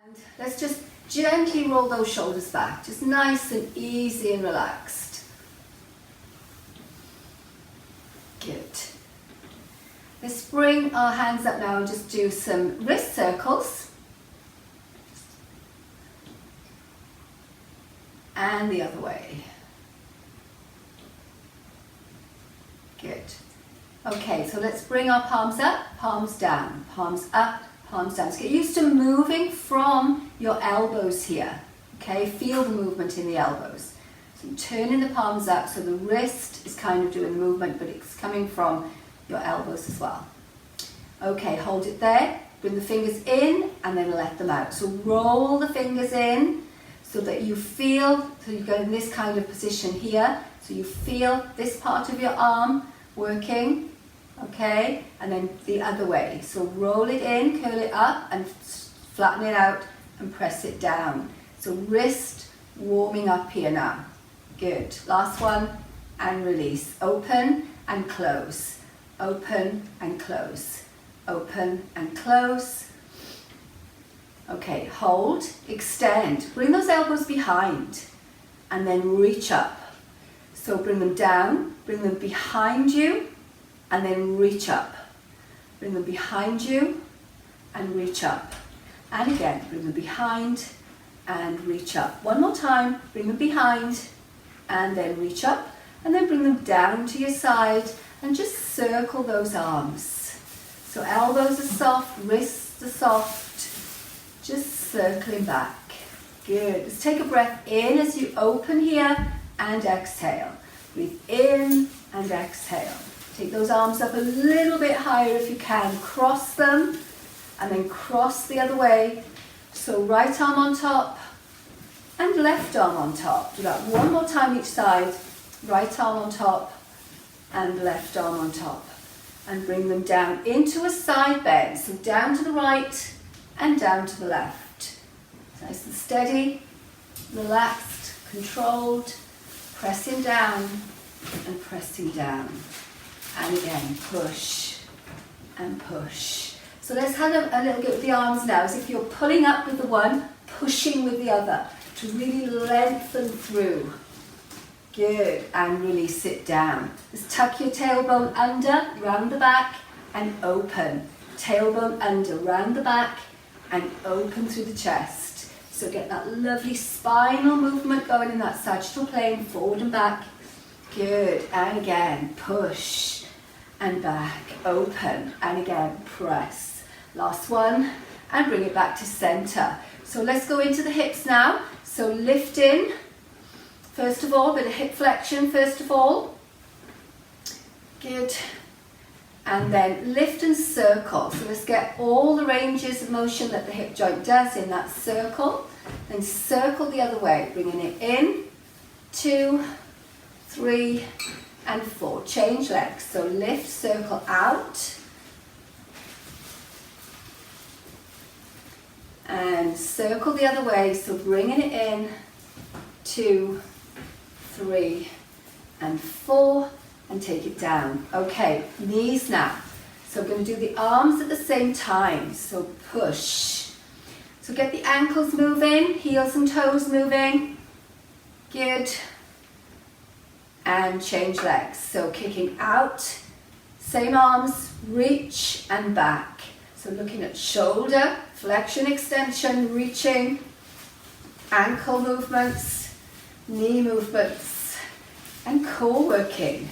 And let's just gently roll those shoulders back, just nice and easy and relaxed. Good. Let's bring our hands up now and just do some wrist circles. And the other way. Good. Okay, so let's bring our palms up, palms down, palms up, palms down. So get used to moving from your elbows here. Okay, feel the movement in the elbows. So I'm turning the palms up so the wrist is kind of doing the movement, but it's coming from your elbows as well. Okay, hold it there. Bring the fingers in and then let them out. So roll the fingers in so that you feel, so you go in this kind of position here. So you feel this part of your arm working, okay? And then the other way. So roll it in, curl it up and flatten it out and press it down. So wrist warming up here now. Good. Last one and release. Open and close. Open and close. Open and close. Okay, hold, extend. Bring those elbows behind and then reach up. So bring them down, bring them behind you and then reach up. Bring them behind you and reach up. And again, bring them behind and reach up. One more time, bring them behind and then reach up. And then bring them down to your side and just circle those arms. So elbows are soft, wrists are soft, just circling back. Good. Let's take a breath in as you open here and exhale. Breathe in and exhale. Take those arms up a little bit higher if you can. Cross them and then cross the other way. So right arm on top and left arm on top. Do that one more time each side. Right arm on top and left arm on top. And bring them down into a side bend. So down to the right and down to the left. Nice and steady, relaxed, controlled, pressing down and pressing down. And again, push and push. So let's have a little bit with the arms now, as if you're pulling up with the one, pushing with the other, to really lengthen through. Good, and release it down. Just tuck your tailbone under, round the back, and open. Tailbone under, round the back, and open through the chest. So get that lovely spinal movement going in that sagittal plane, forward and back. Good, and again, push, and back, open, and again, press. Last one, and bring it back to center. So let's go into the hips now. So lift in. First of all, a bit of hip flexion first of all. Good. And then lift and circle. So let's get all the ranges of motion that the hip joint does in that circle. Then circle the other way, bringing it in, 2, 3, and 4. Change legs. So lift, circle out. And circle the other way, so bringing it in, 2, 3, and 4, and take it down. Okay, knees now. So we're going to do the arms at the same time. So push. So get the ankles moving, heels and toes moving. Good. And change legs. So kicking out, same arms, reach and back. So looking at shoulder, flexion, extension, reaching, ankle movements, knee movements, and core working.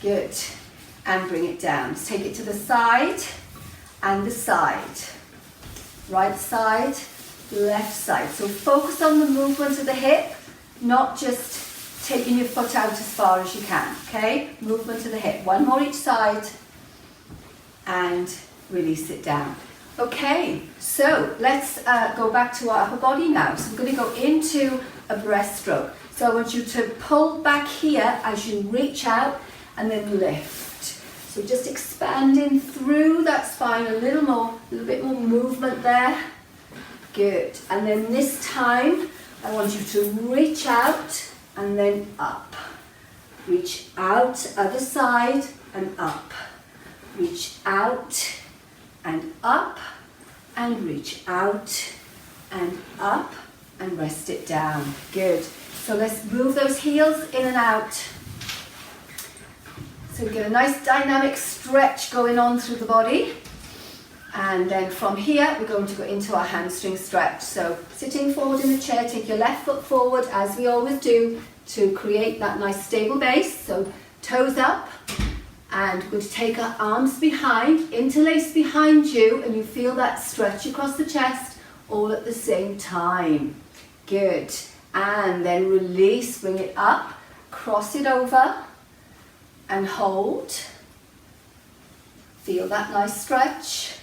Good. And bring it down. Let's take it to the side and the side. Right side, left side. So focus on the movement of the hip, not just taking your foot out as far as you can. Okay? Movement of the hip. One more each side. And release it down. Okay, so let's go back to our upper body now. So I'm going to go into a breaststroke. So I want you to pull back here as you reach out and then lift. So just expanding through that spine a little more, a little bit more movement there. Good. And then this time I want you to reach out and then up. Reach out, other side and up. Reach out and up, and reach out and up, and rest it down. Good. So let's move those heels in and out. So we get a nice dynamic stretch going on through the body. And then from here, we're going to go into our hamstring stretch. So sitting forward in the chair, take your left foot forward, as we always do, to create that nice stable base. So toes up, and we're going to take our arms behind, interlace behind you, and you feel that stretch across the chest all at the same time. Good. And then release, bring it up, cross it over, and hold. Feel that nice stretch.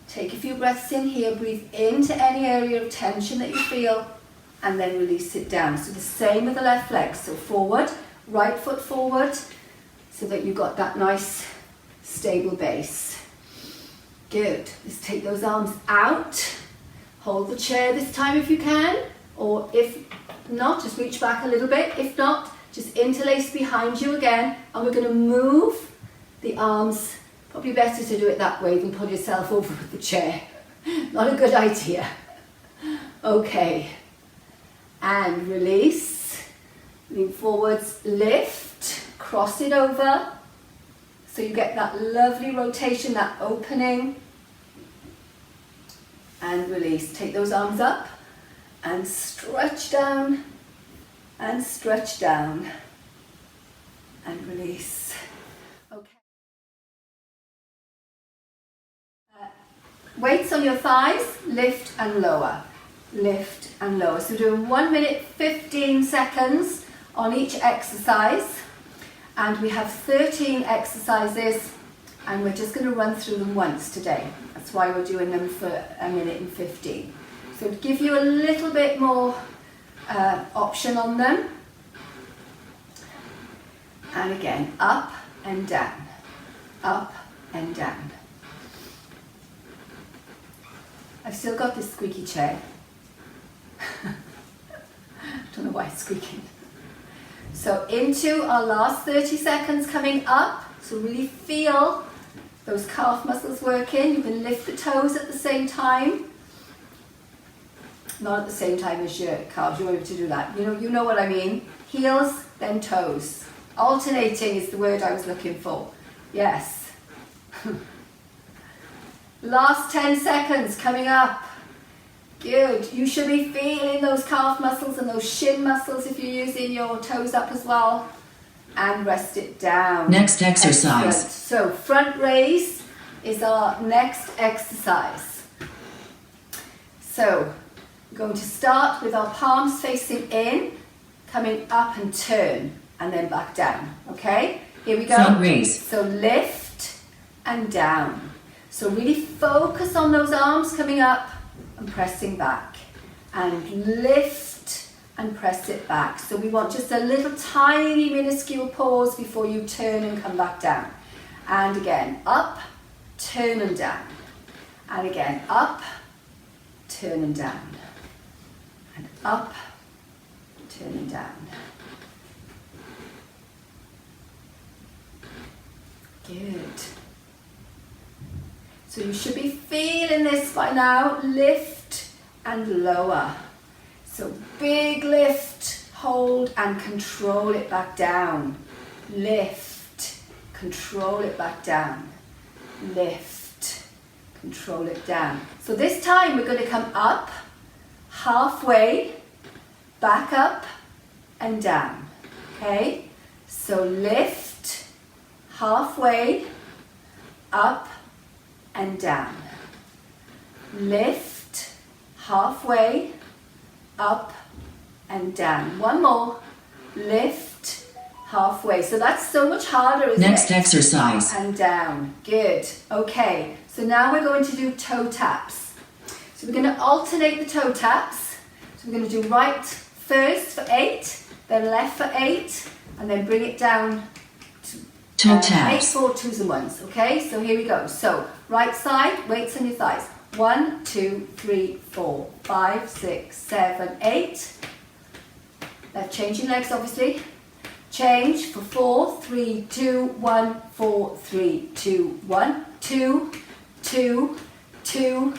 Take a few breaths in here, breathe into any area of tension that you feel, and then release it down. So the same with the left leg. So forward, right foot forward, so that you've got that nice stable base. Good. Let's take those arms out. Hold the chair this time if you can, or if not, just reach back a little bit. If not, just interlace behind you again, and we're going to move the arms. Probably better to do it that way than pull yourself over with the chair. Not a good idea. Okay. And release. Lean forwards, lift, cross it over. So you get that lovely rotation, that opening. And release. Take those arms up and stretch down and stretch down and release. Okay. Weights on your thighs, lift and lower, lift and lower. So doing 1 minute 15 seconds on each exercise, and we have 13 exercises, and we're just going to run through them once today. That's why we're doing them for 1 minute and 15. So to give you a little bit more option on them. And again, up and down, up and down. I've still got this squeaky chair. Don't know why it's squeaking. So into our last 30 seconds coming up. So really feel those calf muscles working. You can lift the toes at the same time. Not at the same time as your calves, you won't be able to do that. You know what I mean. Heels, then toes. Alternating is the word I was looking for. Yes. Last 10 seconds coming up. Good. You should be feeling those calf muscles and those shin muscles if you're using your toes up as well. And rest it down. Next exercise. Excellent. So front raise is our next exercise. So we're going to start with our palms facing in, coming up and turn, and then back down. Okay? Here we go. Front raise. So lift and down. So really focus on those arms coming up and pressing back. And lift and press it back. So we want just a little tiny minuscule pause before you turn and come back down. And again, up, turn and down. And again, up, turn and down. And up, turn and down. Good. So you should be feeling this by now. Lift and lower. So big lift, hold and control it back down. Lift, control it back down. Lift, control it down. So this time we're going to come up, halfway, back up and down. Okay? So lift, halfway, up and down. Lift, halfway, up and down. One more. Lift, halfway. So that's so much harder, isn't it? Next exercise. Up and down. Good. Okay. So now we're going to do toe taps. So we're going to alternate the toe taps. So we're going to do right first for 8, then left for 8, and then bring it down to toe taps. 8, 4, 2s and 1s. Okay, so here we go. So right side, weights on your thighs. 1, 2, 3, 4, 5, 6, 7, 8. Left changing legs, obviously. Change for 4, 3, 2, 1, 4, 3, 2, 1. 2, 2, 2,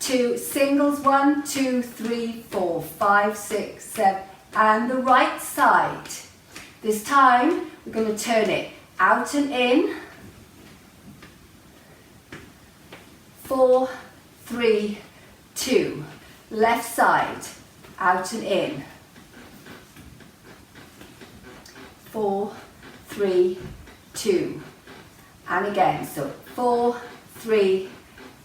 2, 2, singles, 1, 2, 3, 4, 5, 6, 7, and the right side. This time, we're going to turn it out and in. 4, 3, 2. Left side, out and in. 4, 3, 2. And again, so 4, 3,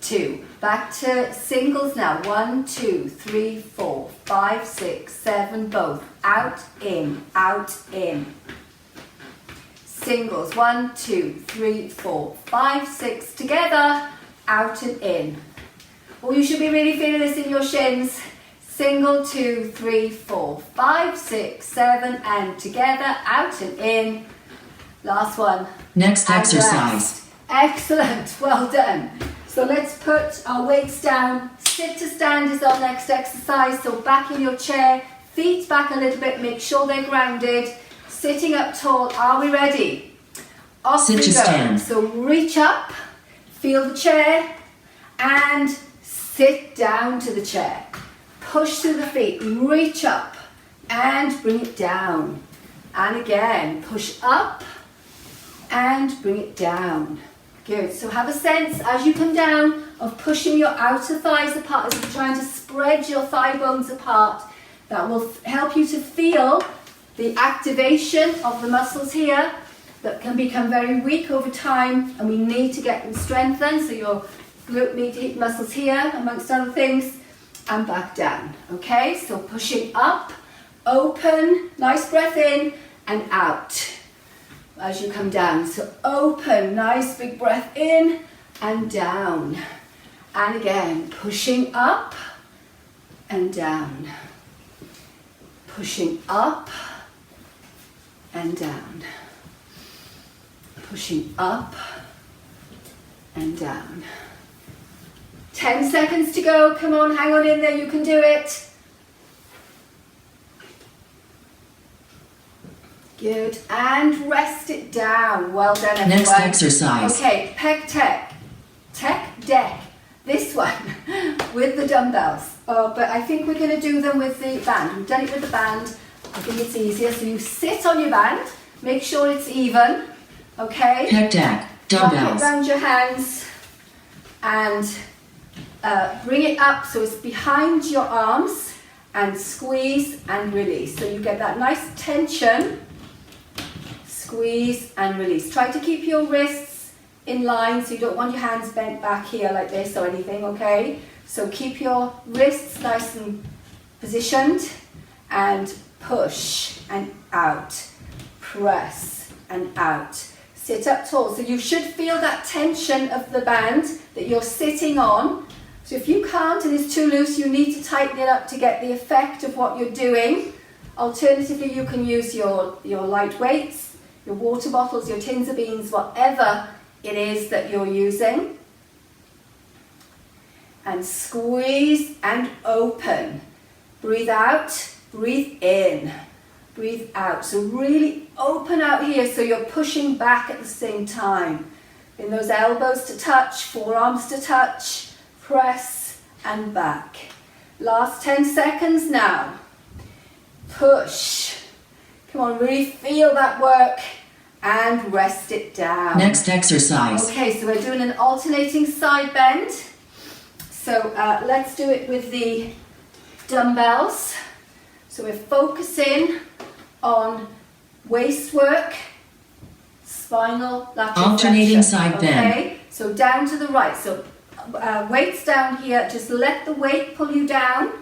2. Back to singles now. 1, 2, 3, 4, 5, 6, 7, both. Out, in, out, in. Singles, 1, 2, 3, 4, 5, 6, together, out and in. Oh, you should be really feeling this in your shins. Single, 2, 3, 4, 5, 6, 7, and together, out and in. Last one. Next And exercise. rest. Excellent, well done. So let's put our weights down. Sit to stand is our next exercise. So back in your chair, feet back a little bit, make sure they're grounded. Sitting up tall, are we ready? Off Sit we to go. stand. So reach up, feel the chair, and sit down to the chair. Push through the feet, reach up, and bring it down. And again, push up, and bring it down. Good, so have a sense as you come down of pushing your outer thighs apart, as you're trying to spread your thigh bones apart. That will help you to feel the activation of the muscles here that can become very weak over time, and we need to get them strengthened. So your glute medial muscles here, amongst other things, and back down. Okay, so pushing up, open, nice breath in and out as you come down. So open, nice big breath in and down. And again, pushing up and down. Pushing up and down. Pushing up and down. 10 seconds to go. Come on, hang on in there. You can do it. Good. And rest it down. Well done, everyone. Next exercise. Okay, pec deck. This one with the dumbbells. But I think we're going to do them with the band. We've done it with the band. I think it's easier. So you sit on your band. Make sure it's even. Okay. Pec deck. Wrap it Dumbbells. around your hands and bring it up so it's behind your arms, and squeeze and release. So you get that nice tension. Squeeze and release. Try to keep your wrists in line, so you don't want your hands bent back here like this or anything, okay? So keep your wrists nice and positioned, and push and out. Press and out. Sit up tall. So you should feel that tension of the band that you're sitting on. So if you can't and it's too loose, you need to tighten it up to get the effect of what you're doing. Alternatively, you can use your light weights, your water bottles, your tins of beans, whatever it is that you're using. And squeeze and open. Breathe out, breathe in. Breathe out. So really open out here so you're pushing back at the same time. In those elbows to touch, forearms to touch, press and back. Last 10 seconds now. Push. Come on, really feel that work and rest it down. Next exercise. Okay, so we're doing an alternating side bend. So let's do it with the dumbbells. So we're focusing on waist work, spinal lateral Alternating flexion. side bend. Okay, so down to the right. So weights down here. Just let the weight pull you down,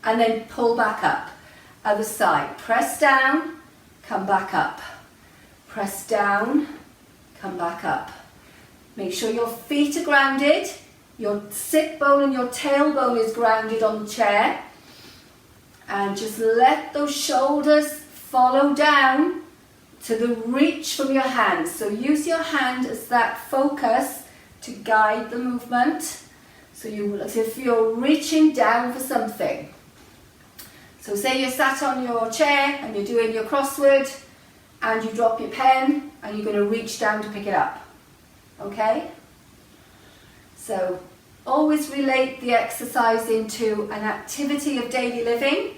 and then pull back up. Other side. Press down, come back up. Press down, come back up. Make sure your feet are grounded. Your sit bone and your tailbone is grounded on the chair. And just let those shoulders follow down to the reach from your hands. So use your hand as that focus to guide the movement. So as if you're reaching down for something. So say you're sat on your chair and you're doing your crossword, and you drop your pen and you're going to reach down to pick it up. Okay? So always relate the exercise into an activity of daily living.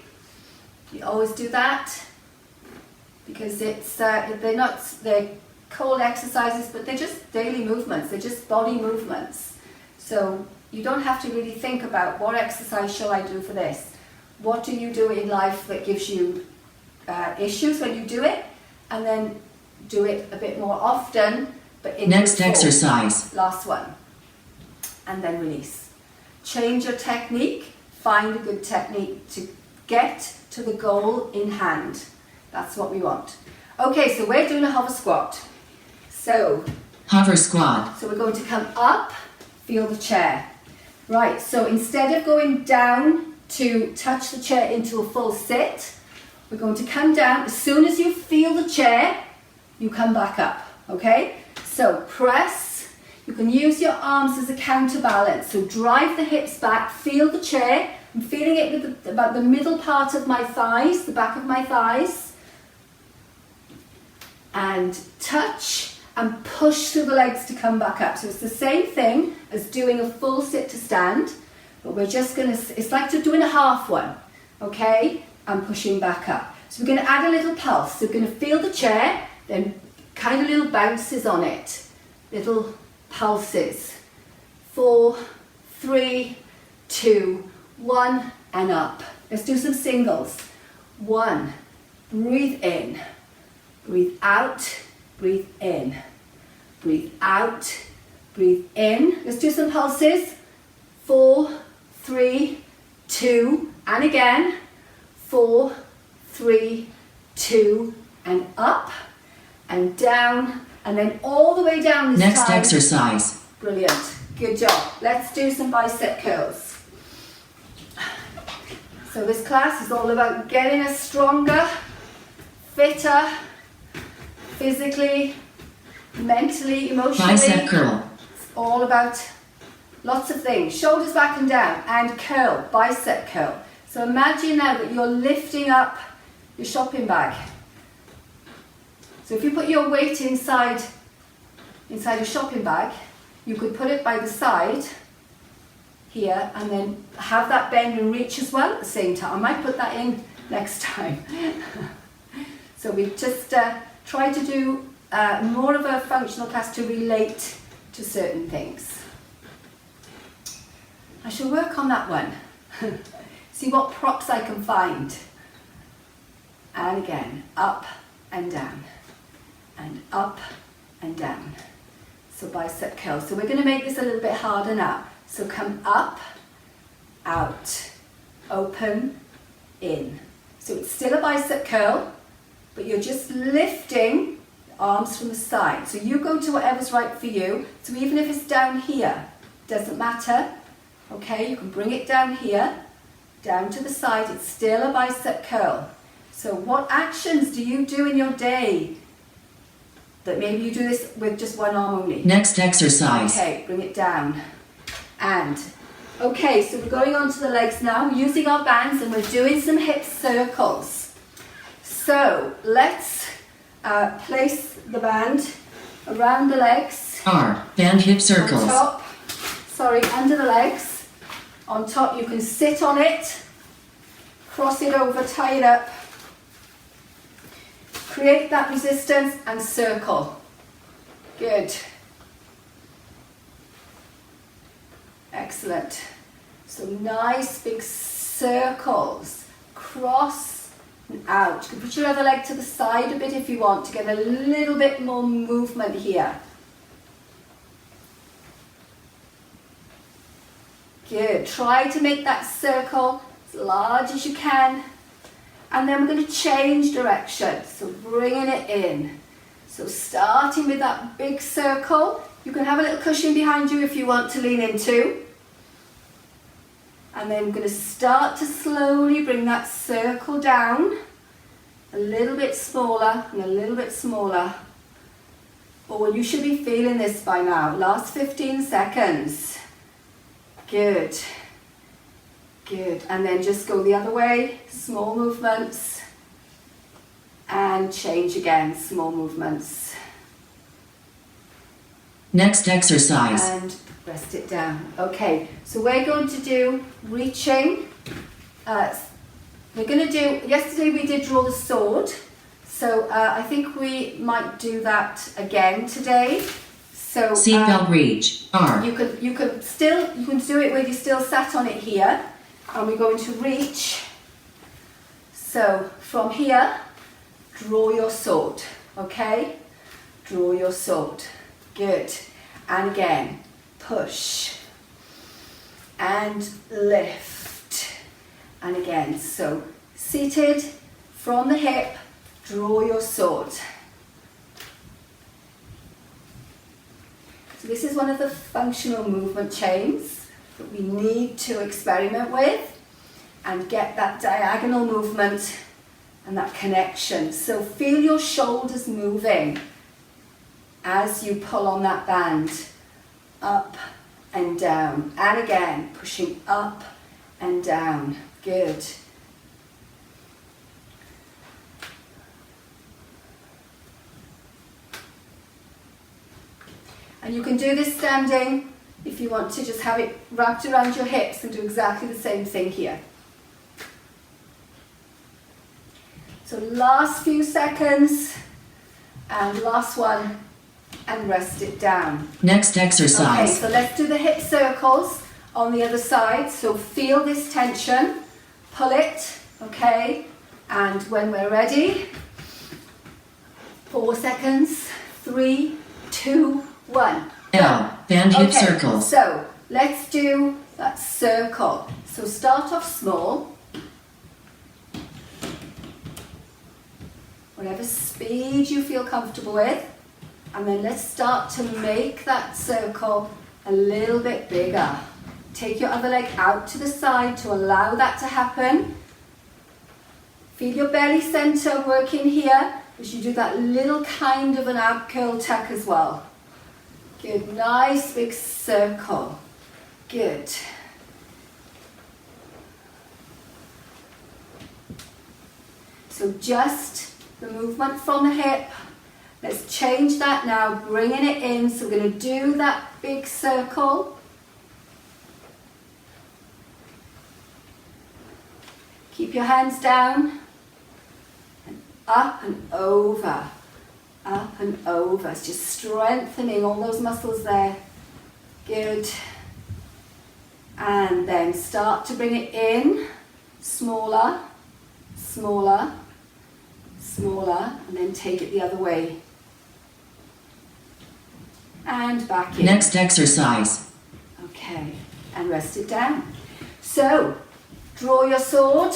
You always do that because they're called exercises, but they're just daily movements. They're just body movements. So you don't have to really think about what exercise shall I do for this. What do you do in life that gives you issues when you do it, and then do it a bit more often. But in Next exercise. Last one. And then release. Change your technique. Find a good technique to get to the goal in hand. That's what we want. Okay, so we're doing a hover squat. So Hover squat. we're going to come up, feel the chair. Right, so instead of going down to touch the chair into a full sit, we're going to come down. As soon as you feel the chair, you come back up, okay? So press. You can use your arms as a counterbalance. So drive the hips back, feel the chair. I'm feeling it with about the middle part of my thighs, the back of my thighs. And touch and push through the legs to come back up. So it's the same thing as doing a full sit to stand, but we're just gonna, it's like doing a half one, okay? And pushing back up. So we're gonna add a little pulse. So we're gonna feel the chair, then kind of little bounces on it, little pulses. 4, 3, 2, 1, and up. Let's do some singles. 1, breathe in, breathe out, breathe in, breathe out, breathe in. Let's do some pulses. 4, 3, 2, and again. 4, 3, 2, and up, and down, and then all the way down this Next time. exercise. Brilliant. Good job. Let's do some bicep curls. So this class is all about getting us stronger, fitter, physically, mentally, emotionally. Bicep curl. It's all about lots of things. Shoulders back and down, and curl, bicep curl. So imagine now that you're lifting up your shopping bag. So if you put your weight inside your shopping bag, you could put it by the side here and then have that bend and reach as well at the same time. I might put that in next time. So we just try to do more of a functional class to relate to certain things. I shall work on that one. See what props I can find. And again, up and down, and up and down. So bicep curl. So we're going to make this a little bit harder now. So come up, out, open, in. So it's still a bicep curl, but you're just lifting the arms from the side. So you go to whatever's right for you. So even if it's down here, doesn't matter. Okay, you can bring it down here, down to the side. It's still a bicep curl. So what actions do you do in your day that maybe you do this with just one arm only? Next exercise. Okay, bring it down. And, okay, so we're going on to the legs now. We're using our bands and we're doing some hip circles. So let's place the band around the legs. R. Band hip circles. On top, under the legs. On top, you can sit on it, cross it over, tie it up. Create that resistance and circle. Good. Excellent. So nice big circles. Cross and out. You can put your other leg to the side a bit if you want to get a little bit more movement here. Good. Try to make that circle as large as you can. And then we're going to change direction. So bringing it in. So starting with that big circle. You can have a little cushion behind you if you want to lean into. And then we're going to start to slowly bring that circle down. A little bit smaller and a little bit smaller. Oh, you should be feeling this by now. Last 15 seconds. Good. Good. And then just go the other way. Small movements. And change again. Small movements. Next exercise. And rest it down. Okay, so we're going to do reaching. We're going to do, yesterday we did draw the sword. So I think we might do that again today. So Seatbelt reach. R. you can do it where you still sat on it here, and we're going to reach. So from here, draw your sword. Okay, draw your sword. Good. And again, push and lift. And again, so seated from the hip. Draw your sword. So this is one of the functional movement chains that we need to experiment with and get that diagonal movement and that connection. So feel your shoulders moving as you pull on that band, up and down. And again, pushing up and down. Good. And you can do this standing if you want to just have it wrapped around your hips and do exactly the same thing here. So last few seconds and last one and rest it down. Next Okay, exercise. so let's do the hip circles on the other side. So feel this tension, pull it, okay? And when we're ready, 4 seconds, 3, 2, 1. L. Band hip Okay, circles. so let's do that circle. So start off small. Whatever speed you feel comfortable with. And then let's start to make that circle a little bit bigger. Take your other leg out to the side to allow that to happen. Feel your belly center working here as you do that little kind of an ab curl tuck as well. Good, nice big circle. Good. So just the movement from the hip. Let's change that now, bringing it in. So we're going to do that big circle. Keep your hands down. And up and over. Up and over. It's just strengthening all those muscles there. Good. And then start to bring it in. Smaller, smaller, smaller. And then take it the other way. And back in. Next exercise. Okay. And rest it down. So, draw your sword.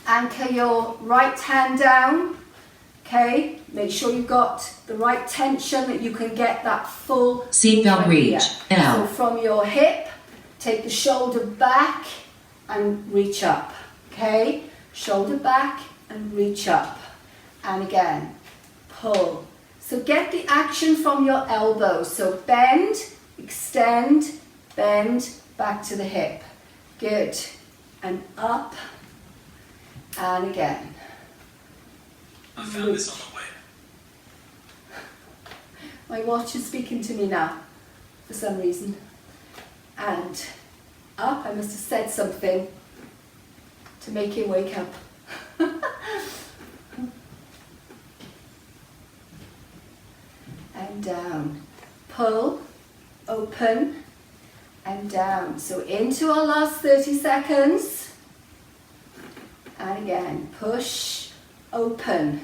Anchor your right hand down. Okay, make sure you've got the right tension that you can get that full Seatbelt movement here. reach. So L. from your hip, take the shoulder back and reach up. Okay, shoulder back and reach up. And again, pull. So get the action from your elbow. So bend, extend, bend, back to the hip. Good. And up. And again. I found this on the web. My watch is speaking to me now, for some reason. And up, I must have said something to make him wake up. And down. Pull, open, and down. So into our last 30 seconds. And again, push, open.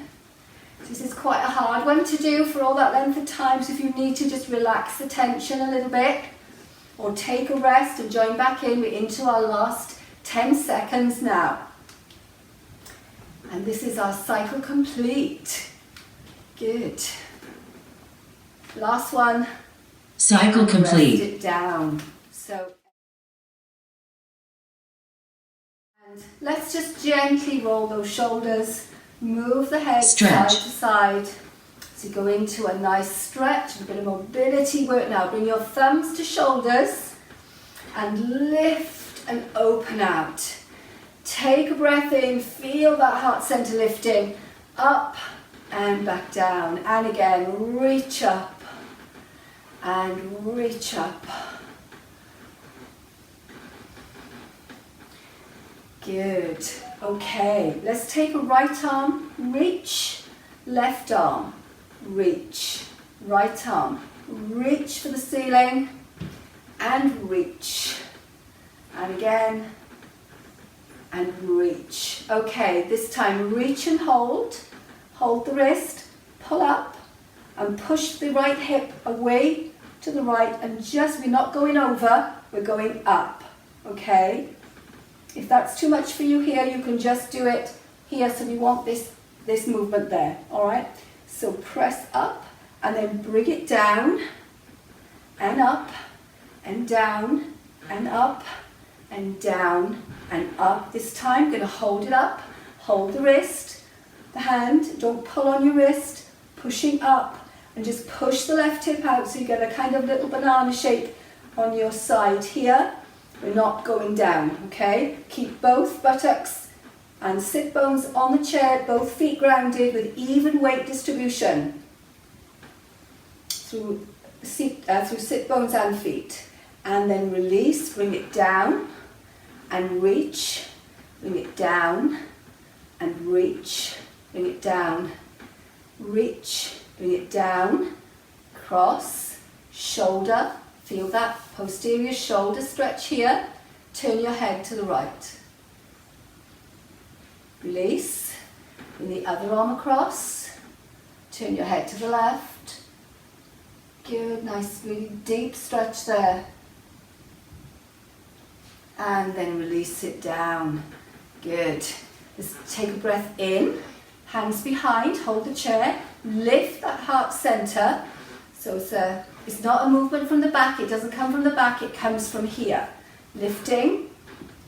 This is quite a hard one to do for all that length of time, so if you need to just relax the tension a little bit or take a rest and join back in, we're into our last 10 seconds now. And this is our cycle complete. Good. Last one. Cycle And complete. Rest it down. So, and let's just gently roll those shoulders. Move the head Stretch. side to side. So go into a nice stretch, a bit of mobility work now. Bring your thumbs to shoulders and lift and open out. Take a breath in, feel that heart center lifting. Up and back down. And again, reach up and reach up. Good. Okay, let's take a right arm, reach, left arm, reach, right arm, reach for the ceiling, and reach. And again, and reach. Okay, this time reach and hold. Hold the wrist, pull up, and push the right hip away to the right, and just, we're not going over, we're going up, okay? If that's too much for you here, you can just do it here, so we want this movement there, all right? So press up, and then bring it down, and up, and down, and up, and down, and up. This time, I'm going to hold it up, hold the wrist, the hand, don't pull on your wrist, pushing up, and just push the left hip out so you get a kind of little banana shape on your side here. We're not going down, okay? Keep both buttocks and sit bones on the chair, both feet grounded with even weight distribution through sit bones and feet. And then release, bring it down and reach, bring it down and reach, bring it down, reach, bring it down, cross, shoulder, feel that posterior shoulder stretch here, turn your head to the right. Release, bring the other arm across, turn your head to the left. Good, nice, really deep stretch there. And then release it down. Good. Let's take a breath in, hands behind, hold the chair, lift that heart center. So it's not a movement from the back, it doesn't come from the back, it comes from here. Lifting,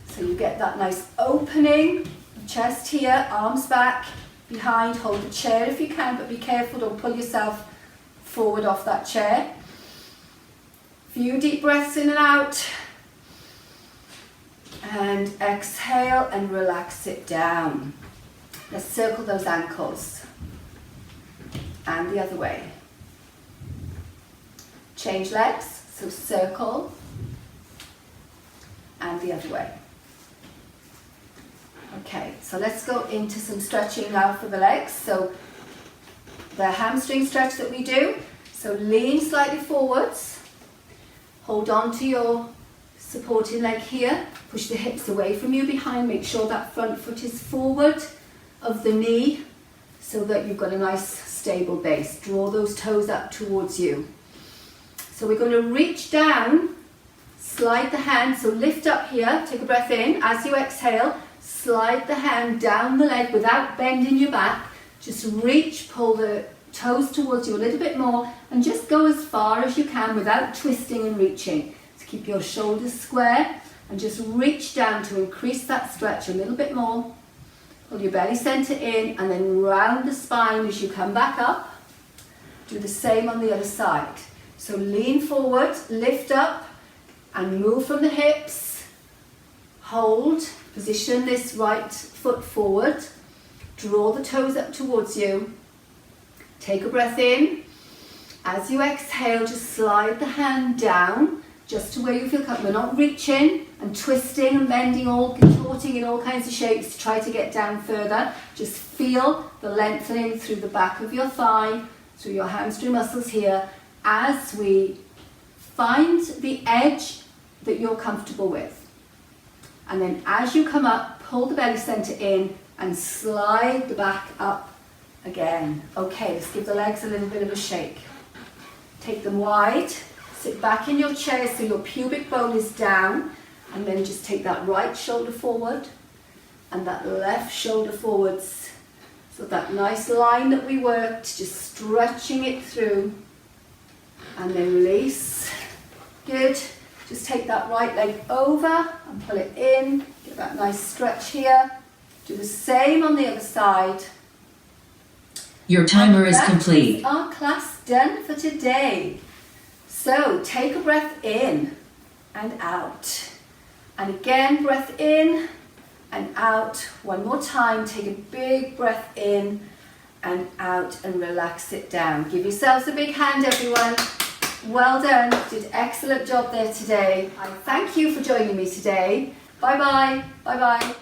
so you get that nice opening, chest here, arms back, behind, hold the chair if you can, but be careful, don't pull yourself forward off that chair. Few deep breaths in and out. And exhale and relax it down. Let's circle those ankles. And the other way. Change legs, so circle. And the other way. Okay, so let's go into some stretching now for the legs. So the hamstring stretch that we do. So lean slightly forwards. Hold on to your supporting leg here. Push the hips away from you behind. Make sure that front foot is forward of the knee so that you've got a nice stable base. Draw those toes up towards you. So we're going to reach down, slide the hand, so lift up here, take a breath in. As you exhale, slide the hand down the leg without bending your back. Just reach, pull the toes towards you a little bit more and just go as far as you can without twisting and reaching. So keep your shoulders square and just reach down to increase that stretch a little bit more. Pull your belly center in and then round the spine as you come back up. Do the same on the other side. So lean forward, lift up and move from the hips. Hold, position this right foot forward. Draw the toes up towards you. Take a breath in. As you exhale, just slide the hand down just to where you feel comfortable. We're not reaching and twisting and bending, all contorting in all kinds of shapes to try to get down further. Just feel the lengthening through the back of your thigh, through your hamstring muscles here, as we find the edge that you're comfortable with. And then as you come up, pull the belly center in and slide the back up again. Okay, let's give the legs a little bit of a shake. Take them wide, sit back in your chair so your pubic bone is down, and then just take that right shoulder forward and that left shoulder forwards. So that nice line that we worked, just stretching it through, and then release. Good. Just take that right leg over and pull it in. Get that nice stretch here. Do the same on the other side. Your timer is complete. Our class done for today. So take a breath in and out. And again, breath in and out. One more time, take a big breath in and out and relax it down. Give yourselves a big hand, everyone. Well done. Did excellent job there today. I thank you for joining me today. Bye bye. Bye bye.